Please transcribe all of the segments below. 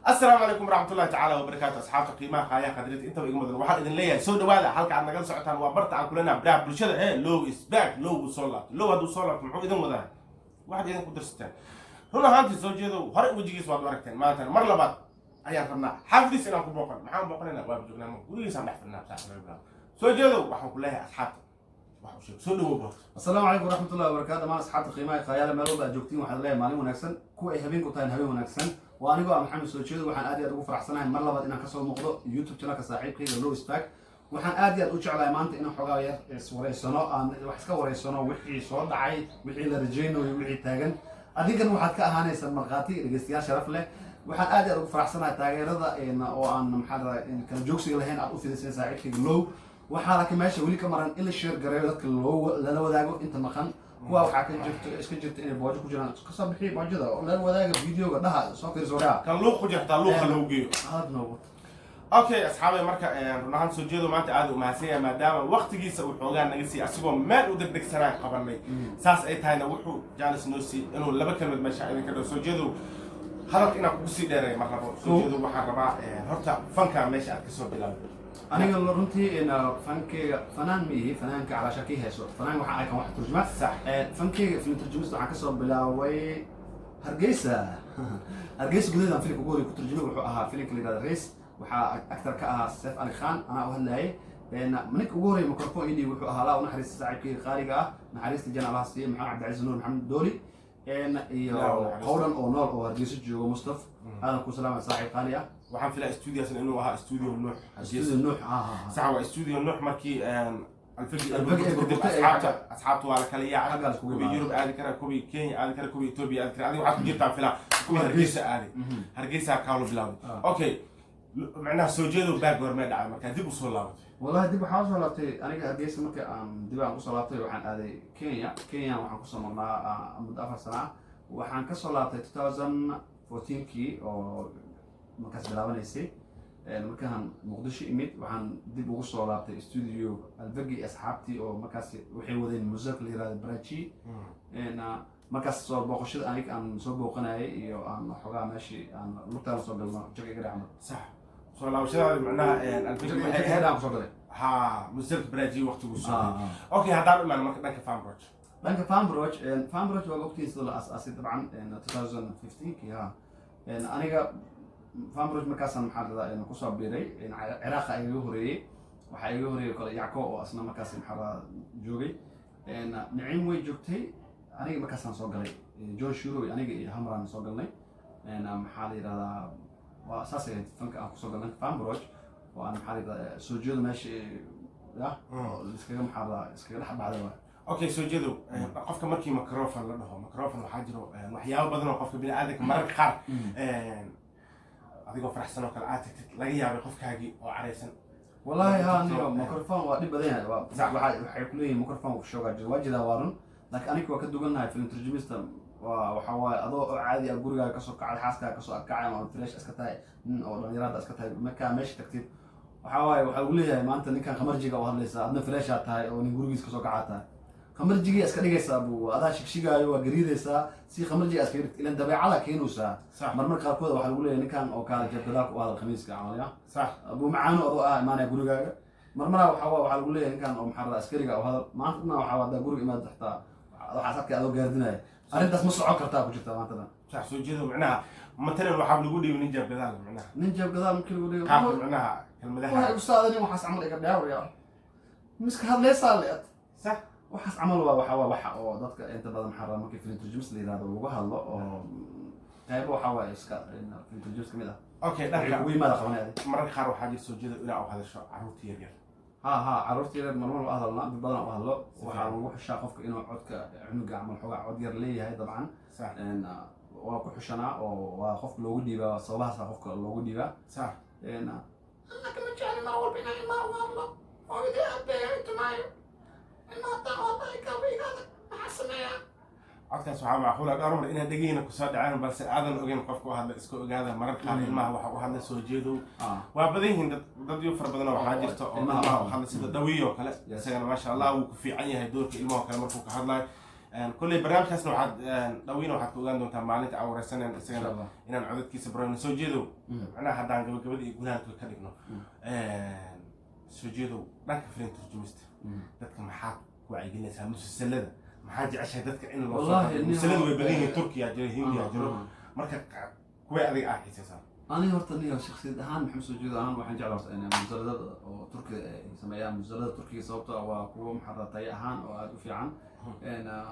السلام عليكم ورحمة الله تعالى وبركاته أصحاب قيمة خايا قدرت أنت وإيجا مدن وحال إذن ليا سو دوادا حلقة عن نقل سعطان وبرت عن كلنا براه بلشدة إيه لو إسباك لو صولات لو هدو صولات محو إذن وذا واحد إذن قدر ستان هنا هانتي زوجيدو هرق وجيجيس واد وركتين مالتان مرلبات أيان ربنا حافظي سنة كو بوقن محاهم بوقننا واب جوغنا مقولي سامح في الناب ساحب البلاد زوجيدو وحو كلها أصحاب وحو شيء سو دو بوقن. السلام عليكم ورحمة الله وبركاته ما أصحاب القيمة خيال مالو بقى جوكتين وحد الله مالي ونكسن كو أي هبين كوتاين هبين ونكسن وأنا جو محمد سوتشيدو وحن آدي أدوق فرح سنة مرة لبعض إن كسر الموضوع يوتيوب شنو كصاحب كذا لو سباك وحن آدي أدوق على إمانة إنه حقايا سوري سنة أن وحسك وري سنة وحي صور دعي وحي لرجين وحي تاجن أديك إنه واحد كأهاني سمرقاتي رجستيا شرف له وحن آدي أدوق فرح سنة تاجر هذا إن أو أن محضر إن كان جوكسي لهين أدوق في سنة صاحب كذا لو وحالك ماشي ولي كمران إلا الشير قريبك اللو لا وداعو أنت مخن هو وحكي جبت إيش كنت إني بواجه كوجنا قصة بحي موجودة ولا وداعو فيديو قدها صوتي زورا كان لو خجح تلو خلوجي هذا نو اوكي اصحابي marka runahan soo jeedo maanta aad u maasaya maadaama waqtigiisa uu xoogaa naga sii asagoo meel u degdeg sanaa qabanay saas ay tahayna wuxuu jaanis noo sii inuu laba kalmad meesha idin ka soo jeedo hadalka inaan ku sii dheeray mar rabo soo jeedo waxaan rabaa horta fanka meesha aad ka soo bilaabay aniga runtii in fankeyga fanaan mihi fanaanka على شكل هيسو fanaan waxa ay kan wax turjuma sax fankeyga film turjumista waxaan ka soo bilaaway hargeysa gudaheeda filimka ugu horeeyay ku turjumay wuxuu ahaa filimka la yiraahdo Race waxa actor ka ah Saif Ali Khan ana u hadlayay manka ugu horeeyay microphone idii wuxuu ahaa la naxariis saaxiibkii qaaliga ah naxariista janaalaha siiyay maxamed Cabdi Nuur Maxamed Dooli iyo qowlan oo nool oo hargeysa joogo Mustafa هذا كل سلام صاحب قاليا waxaan filaa استوديو أصلاً إنه ها استوديو نوح استوديو نوح صح هو استوديو نوح مركي الفقي أصحابته على كلية كوبي يوروب عادي كنا كوبي كينيا عادي كنا كوبي إثيوبيا عادي كنا عادي واحد جبت عن فلا كوبي هرجيسة عادي هرجيسة كاولو بلاوي أوكي معناه سوجيدو باك ورماد على مكان دي بوصل والله دي بحاول صلاتي أنا هرجيسة مكان دي بقى صلاتي وحن هذا كينيا وحن قصة مرنا مدافع سنة وحن كصلاتي 2014 كي أو markaas bilaabanayay markaan muqdisho imid waxaan dib ugu soo laabtay studio albagi asxaabtii oo markaas waxay wadeen muusik la yiraahdo Brachi markaas soo booqashada aan soo booqanayay iyo aan xogaa meeshi aan lugtaan soo galno jaqiga dhacmo sax soo laabashada macnaha albagi waxay heedaan soo galay ha muusik Brachi waqtigu soo okay haddaan imaan marka dhanka Fanbroch waa waqtigiisa la aasasay dabcan 2015 kii aniga Fanbroch markaasaan maxaa ladaa inuu ku soo biiray Ciraaq ay ugu horeeyay waxa ay ugu horeeyay kale Yacko oo asna markaas maxaa joogay Naciim way joogtay aniga markaasaan soo galay John Shuro aniga iyo Hamran soo galnay maxaa la yiraahdaa waa asaasay fanka aan ku soo galnay Fanbroch oo aan maxaa la yiraahdaa soo jeedo meesha iskaga maxaa la iskaga dhaxbacday اوكي سو جدو قفك مركي ميكروفون لا دهو ميكروفون waxa jiro waxyaabo badan oo qofka bini'aadamka mararka qaar adigoo faraxsan oo kala aatagtid laga yaabay qofkaagi oo careysan wallahi haa niyo microphone waa dib badan yahay waxay ku leeyihiin microphone ku shooga wajida waarun laakiin aniga waa ka duganahay film turjumista waxa waa adoo caadi ah gurigaaga ka soo kacay xaaskaaga ka soo kacay ama fresh iska tahay oo dhalinyarada iska tahay marka meesha tagtid waxa uu leeyahay maanta ninkan qamarjiga oo hadlaysa adna fresh ah tahay oo nin gurigiisa ka soo kacay qamarjiga iska dhigaysa buu adaa shigshigayo waa gariidaysa si qamarjiga iska dhigtay ilan dabeecada keenaysa marmar qaarkood waxa lagu leeyahay ninkan oo kala jabdada ku wada khamiiska camalaya sax abu macaan oo imaanay gurigaaga marmar waxa lagu leeyahay ninkan oo maxarada askariga oo hadal maanta waxa wada guriga imaad dhaxtaa waxa sadka adoo gaardinay arintaas ma socon kartaa ku jirta maanta sax soo jeedo macnaha matalan waxa lagu dhiibay nin jabdada macnaha nin jabdada markii lagu dhiibay macnaha kelmadaha waxa ustaadani waxaas camal iga dhaawaya miska hadlaysaa leed sax waxaas camal waxa oo dadka inta badan xaraa markii film turjumis la yiraahdo lagu hadlo oo qayb waxa iska film turjumis kamid ah okay dhanka ugu yimaada qabanayay mararka qaar waxaa jir soo jeedo ilaa oo hadasho caruurta yar yar caruurta yar marmar oo hadalna dad badan oo hadlo waxa lagu xushaa qofka inuu codka cunuga camal xogaa cod yar leeyahay dabcan waa ku xushanaa oo waa qofka loogu dhiibaa sababahaas qofka loogu dhiibaa sax laakiin ma jeclin ma walba inay ma hadlo oo idii adeeyo intumaayo codkaas waxaa macquul ah dhowr mar inaad dhegeyna ku soo dhaceen balse aadan ogeyn qofka u hadla iska ogaada mararka qaar ilmaha waxa u hadla soo jeedo waa badan yihiin dad iyo far badan oo waxaa jirta oo ilmaha u hadla sida dhawiyo kale isagana maasha Allah uu ku fiican yahay doorka ilmaha kale markuu ka hadlayo كل برنامج حسنا واحد دوينا واحد كوجان دون تمالك أو رسالة سنة إن العدد كيس برنامج سوجيدو أنا حد عن قبل يقول هذا كلامنا سوجيدو لك في الترجمست ذاتك محاك وعيقنا سام مسلسلة محاجي عشان ذاتك إن والله مسلسلة ويبدين تركيا جري هندي جرو مركب كوي أدي أحيس سام أنا هرتني شخصية أهم محمد سوجيدو أهم واحد جعله إن مجلد تركي سميها مجلد تركي صوته أو كوم حرتي أهم أو في عن إن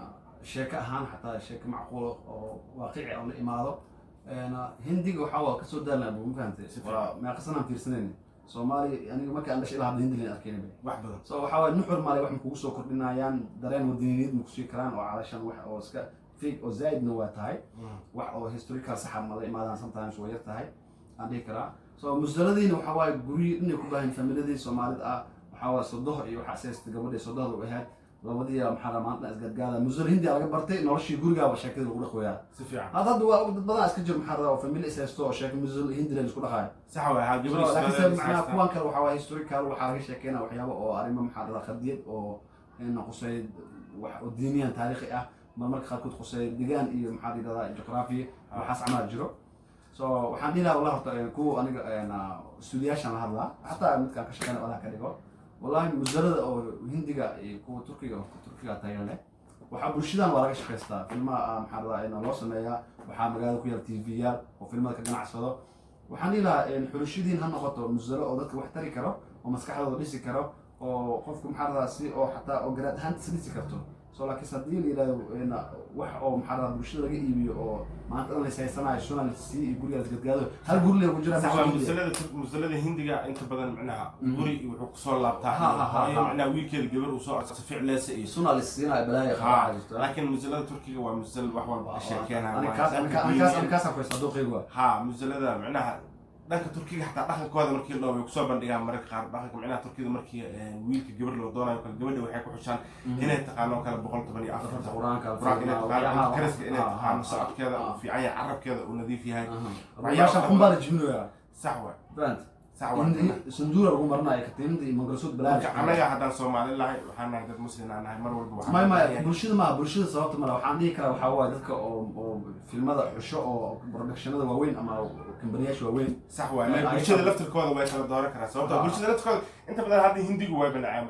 شيك أهم حتى شيك معقول أو واقعي أو الإمارة إن هندي وحوا كسود دلنا أبو مفهمتي وما قصنا في سنين سومالي يعني ما كان عندش إلها بالهندي اللي أركيني به واحد بدر سو حاول نحر مالي واحد مكوسو كردنا يان درين ودينيد مكسي كران أو علشان واحد أو سك في أو زايد نوات هاي واحد أو هيستوريكال سحب مالي إمارة sometimes ويرت هاي عندي كرا سو مزدلدين وحاول جوري إني كلهم فاميلي سومالي وحاول صدها إيوه حساس تقبل صدها وهاد labadii maxaraamaadna isgadgaada musal hindi laga bartay noloshii guriga waa sheekada lagu dhaqoyaa si fiican hadda waa dad badan iska jir maxarada oo family isaysto oo sheekada musal hindi la isku dhaqaay sax waa ha gabadh laakiin macna kuwan kale waxa waa historical waxa laga sheekeynaa waxyaabo oo arrimo maxarada qadiyad oo in qosay wax oo diiniyan taariikhi ah marmarka qaarkood qosay deegaan iyo maxarada juqraafi waxaas camal jiro so waxaan dhigaa wallahi horta kuwa aniga studiyaashan hadla hatta midkaan ka shaqeynaa walaha ka dhigo والله مزرد أو هندية كو تركيا تايلاند وحاب برشيدان ولا شيء كستا فيلم محرر إنه لوسنا يا وحاب قالوا كيا تي في ار وفيلم كان عصفة وحني لا إن حلوشيدين هالنقطة مزرد أو ذاك وحتري كرا ومسكح هذا ليس كرا وخوفكم محرر سي أو حتى أو جراد هانت سنتي كرتو سو لكن صدقني إلى إن وح أو محرر برشيد لقي يبي أو ما أنت اللي سيسمع شلون السي يقول لي قالوا هل قول لي وجرا مسلسل هندية أنت بدل معناها يقولي وحكسور لابتها هاي معناها ويكيل قبل وصار فعل لا سئي صنع للسيناء بلاي لكن مسلسل تركي هو مسلسل وحول أشياء كان أنا كاس في صدوقي هو ها مسلسل معناها دانك تركيا حتى دخل كواد مركي لو يكسر بندقة مرك خار دخل معناها تركيا مركي ويلك قبل لو دونا يكل قبل وحيك وحشان هنا تقانو كان بقول تبني أفراد قرآن كان كرس إنه تقانو صعب كذا في عيا عرب كذا ونظيف هاي عشان قنبلة جملة سحوة فهمت سحوة سندورة ومرنا يكتمد مقصود بلاش أنا يا حدا صومالي الله وحنا عند مسلمين أنا هاي مرور بوحنا ما برشيد صوت ما لو حندي كلا وحوا ذلك أو في المدى حشو أو برودكشن هذا وين أما كمبرياش وين سحوة برشيد لفت الكود وين كلا دارك رأس برشيد لفت الكود أنت بدل هذه هندي جوا بنعم